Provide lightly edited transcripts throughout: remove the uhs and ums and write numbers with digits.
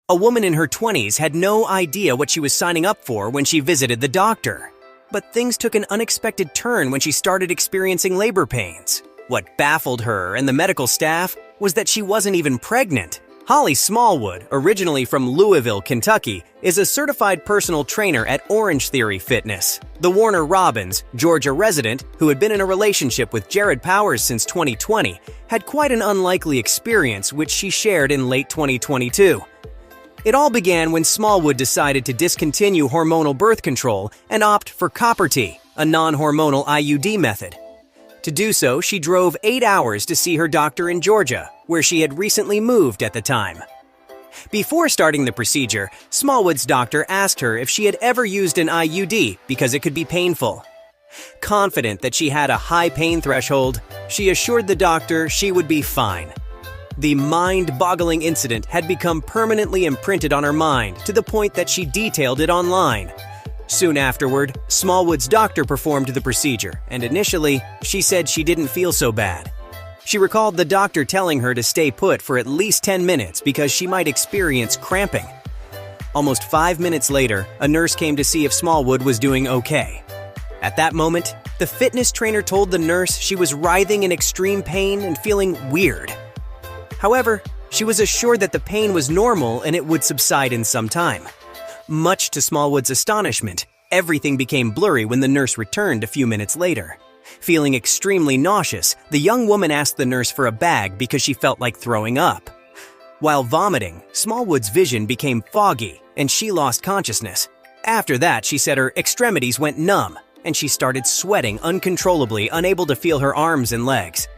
A woman in her 20s had no idea what she was signing up for when she visited the doctor. But things took an unexpected turn when she started experiencing labor pains. What baffled her and the medical staff was that she wasn't even pregnant. Holly Smallwood, originally from Louisville, Kentucky, is a certified personal trainer at Orange Theory Fitness. The Warner Robins, Georgia resident, who had been in a relationship with Jared Powers since 2020, had quite an unlikely experience which she shared in late 2022. It all began when Smallwood decided to discontinue hormonal birth control and opt for Copperty, a non-hormonal IUD method. To do so, she drove 8 hours to see her doctor in Georgia, where she had recently moved at the time. Before starting the procedure, Smallwood's doctor asked her if she had ever used an IUD because it could be painful. Confident that she had a high pain threshold, she assured the doctor she would be fine. The mind-boggling incident had become permanently imprinted on her mind to the point that she detailed it online. Soon afterward, Smallwood's doctor performed the procedure, and initially, she said she didn't feel so bad. She recalled the doctor telling her to stay put for at least 10 minutes because she might experience cramping. Almost 5 minutes later, a nurse came to see if Smallwood was doing okay. At that moment, the fitness trainer told the nurse she was writhing in extreme pain and feeling weird. However, she was assured that the pain was normal and it would subside in some time. Much to Smallwood's astonishment, everything became blurry when the nurse returned a few minutes later. Feeling extremely nauseous, the young woman asked the nurse for a bag because she felt like throwing up. While vomiting, Smallwood's vision became foggy and she lost consciousness. After that, she said her extremities went numb and she started sweating uncontrollably, unable to feel her arms and legs.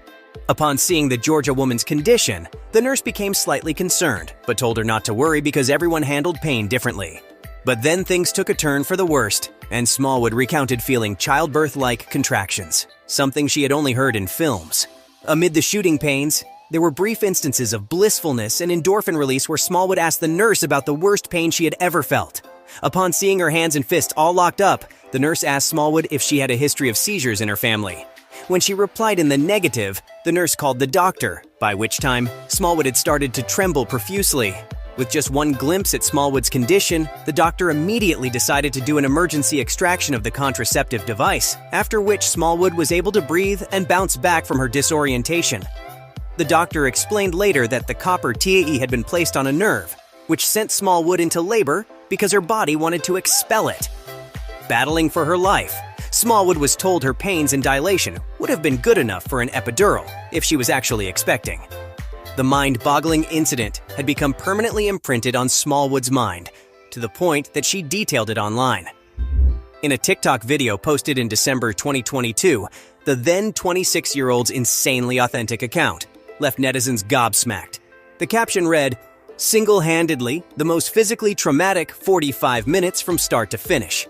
Upon seeing the Georgia woman's condition, the nurse became slightly concerned, but told her not to worry because everyone handled pain differently. But then things took a turn for the worst, and Smallwood recounted feeling childbirth-like contractions, something she had only heard in films. Amid the shooting pains, there were brief instances of blissfulness and endorphin release where Smallwood asked the nurse about the worst pain she had ever felt. Upon seeing her hands and fists all locked up, the nurse asked Smallwood if she had a history of seizures in her family. When she replied in the negative, the nurse called the doctor, by which time Smallwood had started to tremble profusely. With just one glimpse at Smallwood's condition, the doctor immediately decided to do an emergency extraction of the contraceptive device, after which Smallwood was able to breathe and bounce back from her disorientation. The doctor explained later that the copper TAE had been placed on a nerve, which sent Smallwood into labor because her body wanted to expel it. Battling for her life, Smallwood was told her pains and dilation would have been good enough for an epidural if she was actually expecting. The mind-boggling incident had become permanently imprinted on Smallwood's mind, to the point that she detailed it online. In a TikTok video posted in December 2022, the then 26-year-old's insanely authentic account left netizens gobsmacked. The caption read, "Single-handedly, the most physically traumatic 45 minutes from start to finish."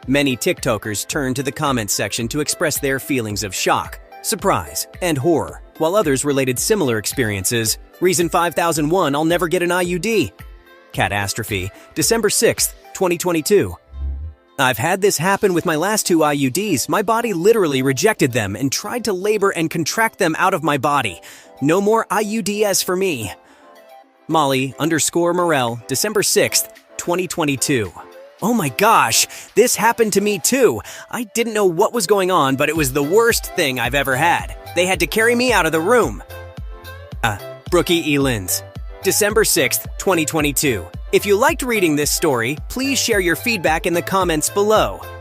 Many TikTokers turned to the comments section to express their feelings of shock, surprise, and horror, while others related similar experiences. Reason 5001, I'll never get an IUD. Catastrophe, December 6th, 2022. I've had this happen with my last 2 IUDs. My body literally rejected them and tried to labor and contract them out of my body. No more IUDs for me. Molly_Morel, December 6th, 2022. Oh my gosh, this happened to me too. I didn't know what was going on, but it was the worst thing I've ever had. They had to carry me out of the room. Brookie E. Linz, December 6th, 2022. If you liked reading this story, please share your feedback in the comments below.